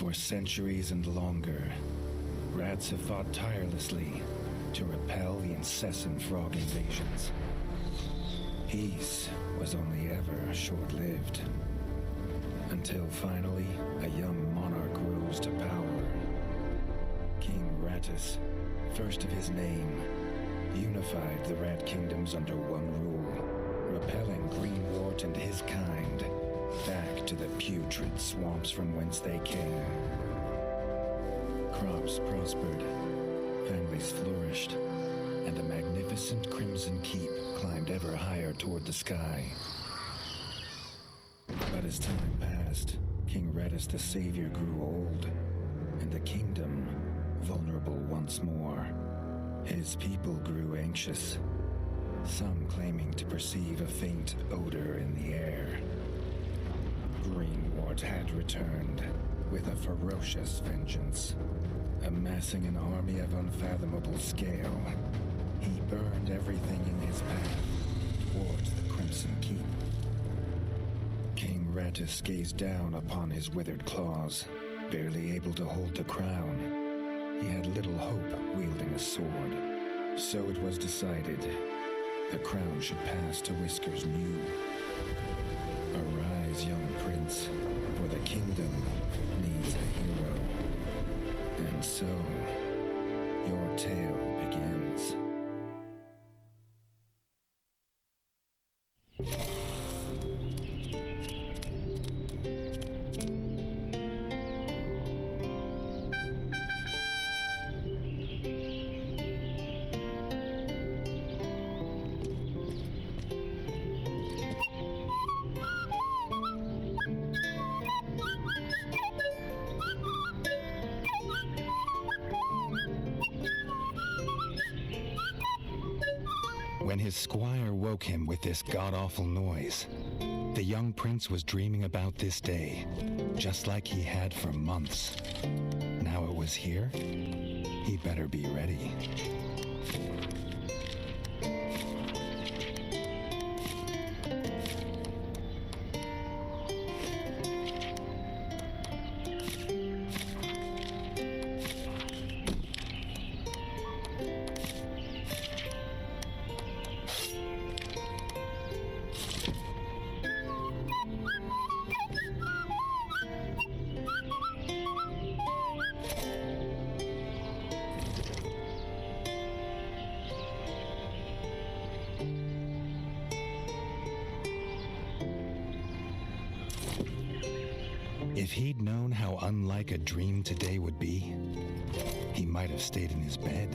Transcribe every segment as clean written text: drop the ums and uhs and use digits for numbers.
For centuries and longer, rats have fought tirelessly to repel the incessant frog invasions. Peace was only ever short-lived, until finally a young monarch rose to power. King Rattus, first of his name, unified the rat kingdoms under one rule, repelling Greenwort and his kind back to the putrid swamps from whence they came. Crops prospered, families flourished, and a magnificent crimson keep climbed ever higher toward the sky. But as time passed, King Rattus the Savior grew old, and the kingdom vulnerable once more. His people grew anxious, some claiming to perceive a faint odor in the air. Greenwort had returned with a ferocious vengeance. Amassing an army of unfathomable scale, he burned everything in his path towards the Crimson Keep. King Rattus gazed down upon his withered claws, barely able to hold the crown. He had little hope wielding a sword, so it was decided the crown should pass to Whiskers New. Arise, young prince, for the kingdom needs a hero. And so, your tale begins. When his squire woke him with this god-awful noise, the young prince was dreaming about this day, just like he had for months. Now it was here, he better be ready. If he'd known how unlike a dream today would be, he might have stayed in his bed.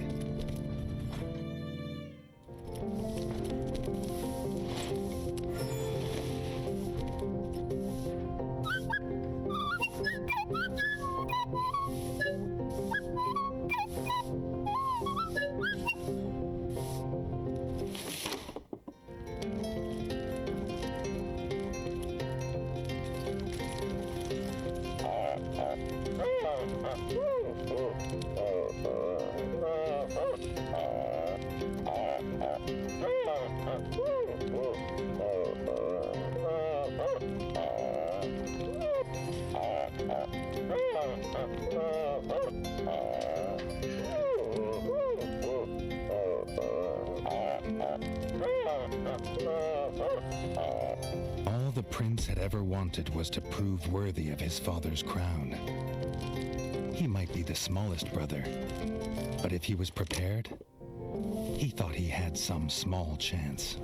All the prince had ever wanted was to prove worthy of his father's crown. He might be the smallest brother, but if he was prepared, he thought he had some small chance.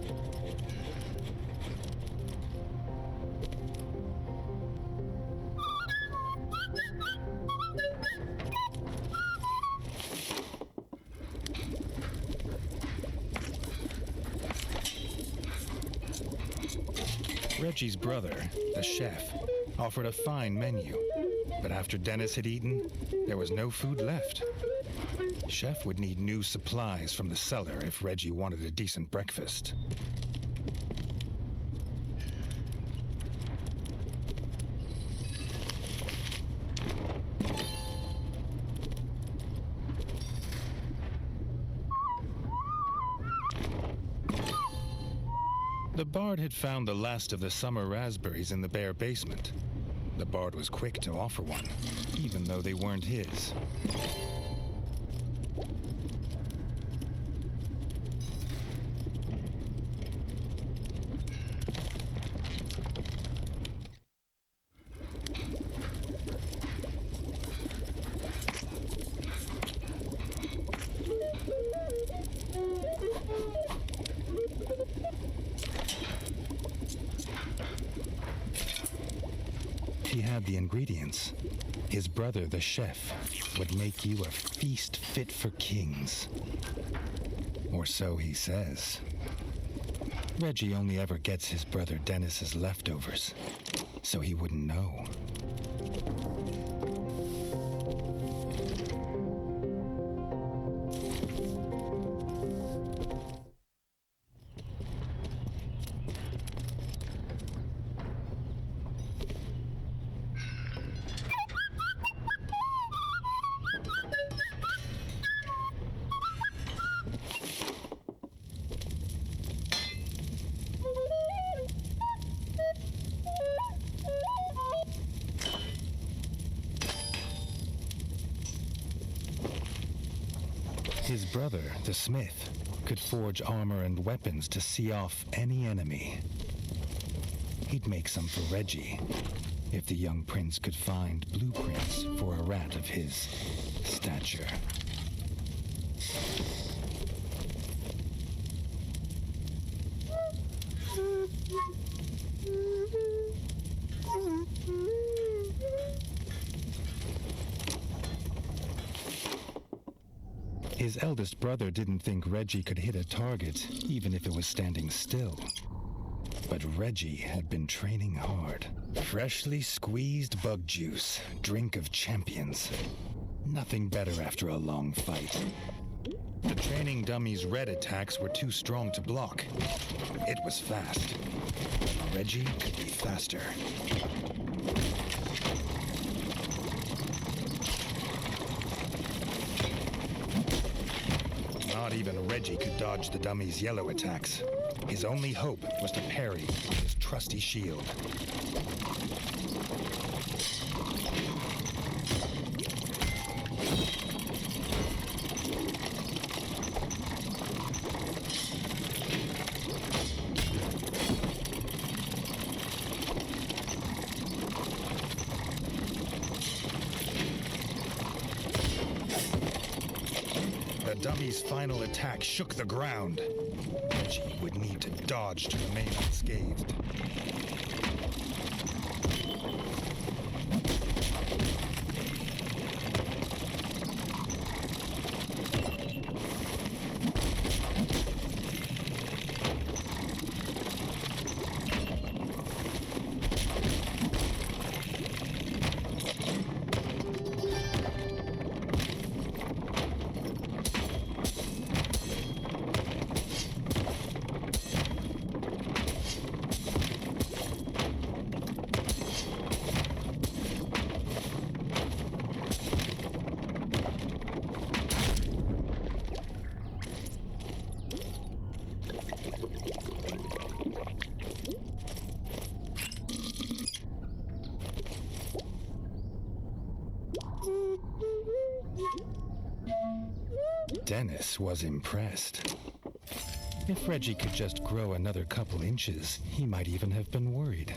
Reggie's brother, the chef, offered a fine menu, but after Dennis had eaten, there was no food left. Chef would need new supplies from the cellar if Reggie wanted a decent breakfast. The bard had found the last of the summer raspberries in the bare basement. The bard was quick to offer one. even though they weren't his. He had the ingredients. His brother, the chef, would make you a feast fit for kings. Or so he says. Reggie only ever gets his brother Dennis's leftovers, so he wouldn't know. His brother, the smith, could forge armor and weapons to see off any enemy. He'd make some for Reggie, if the young prince could find blueprints for a rat of his stature. His eldest brother didn't think Reggie could hit a target, even if it was standing still. But Reggie had been training hard. Freshly squeezed bug juice, drink of champions. Nothing better after a long fight. The training dummy's red attacks were too strong to block. It was fast. Reggie could be faster. Not even Reggie could dodge the dummy's yellow attacks. His only hope was to parry with his trusty shield. The dummy's final attack shook the ground. Reggie would need to dodge to remain unscathed. Dennis was impressed. If Reggie could just grow another couple inches, he might even have been worried.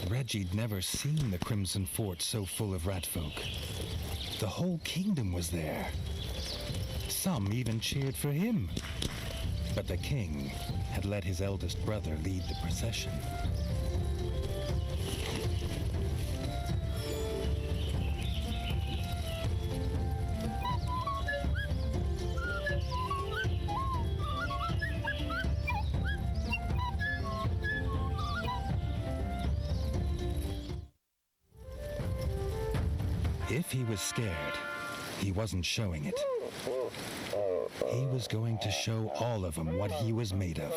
Reggie'd never seen the Crimson Fort so full of ratfolk. The whole kingdom was there. Some even cheered for him. But the king had let his eldest brother lead the procession. if he was scared, he wasn't showing it. He was going to show all of them what he was made of.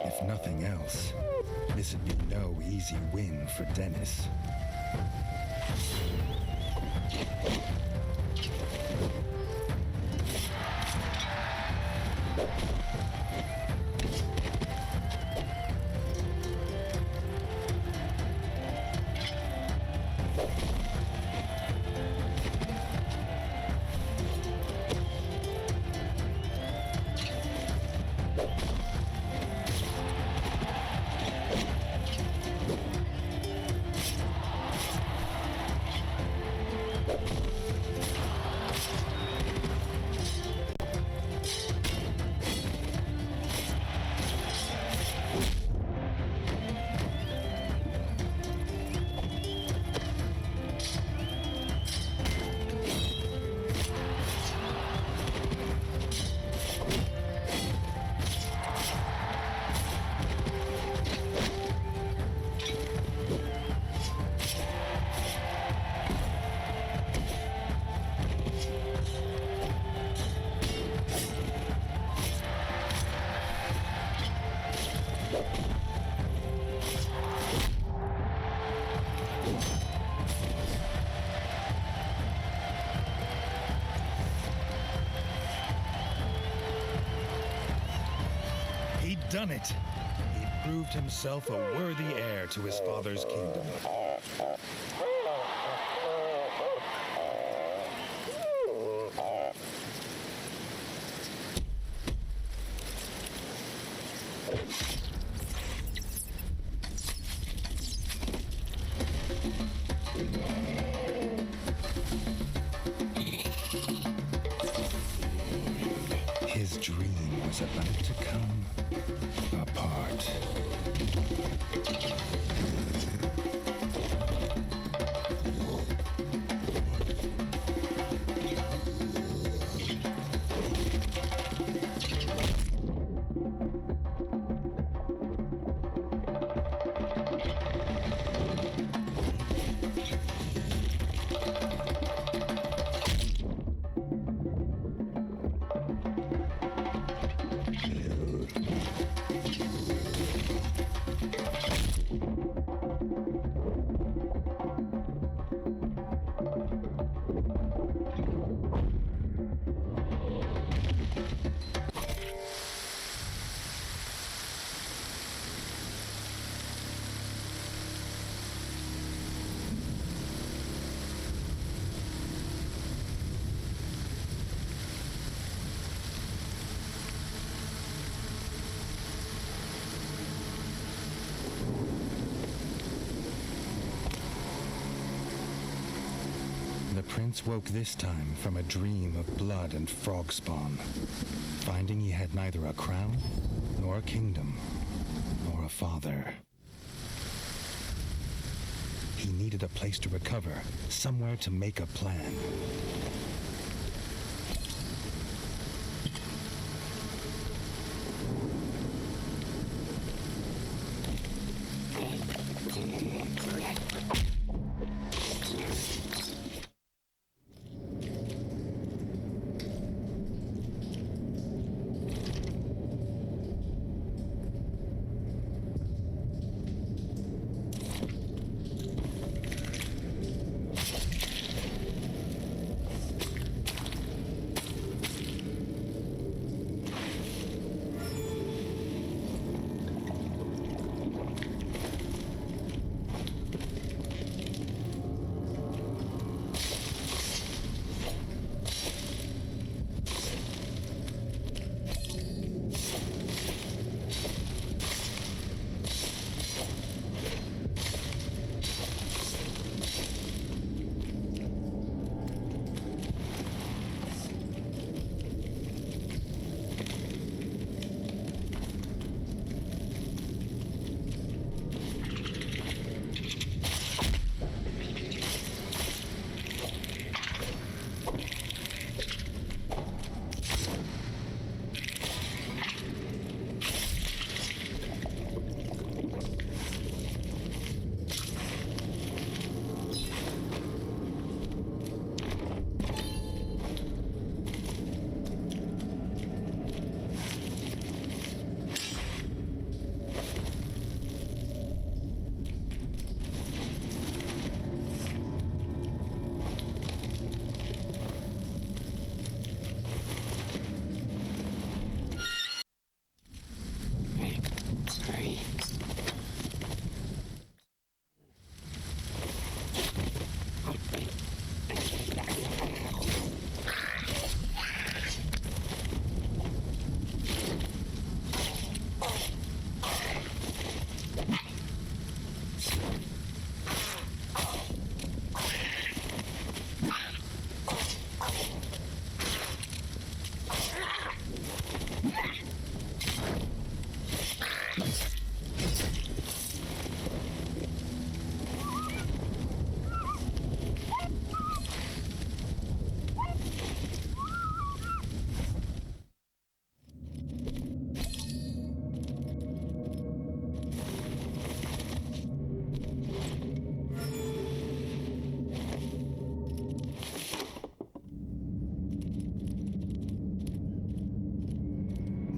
If nothing else, this would be no easy win for Dennis. Done it. He proved himself a worthy heir to his father's kingdom. His dream was about to come apart. The prince woke this time from a dream of blood and frog spawn, finding he had neither a crown, nor a kingdom, nor a father. He needed a place to recover, somewhere to make a plan.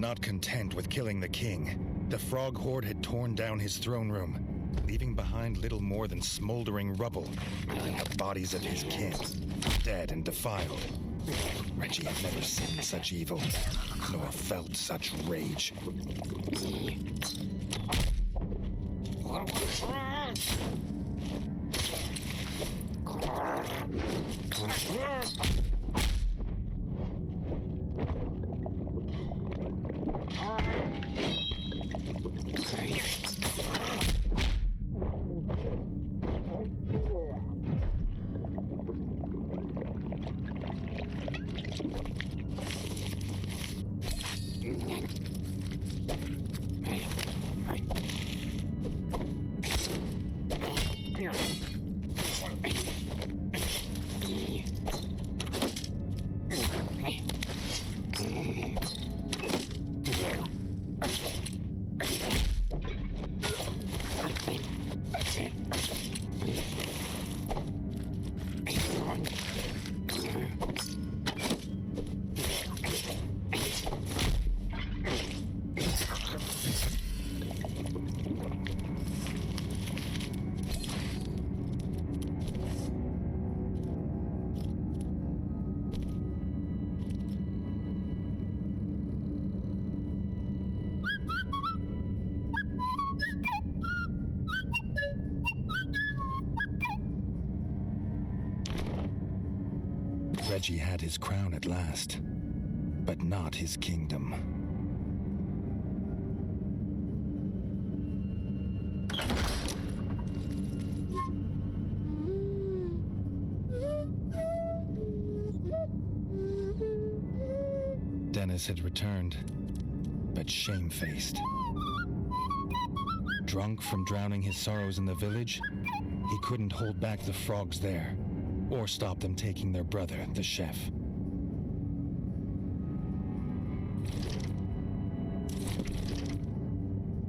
Not content with killing the king, the frog horde had torn down his throne room, leaving behind little more than smoldering rubble, the bodies of his kin, dead and defiled. Reggie had never seen such evil, nor felt such rage. Reggie had his crown at last, but not his kingdom. Dennis had returned, but shamefaced. Drunk from drowning his sorrows in the village, he couldn't hold back the frogs there, or stop them taking their brother, the chef.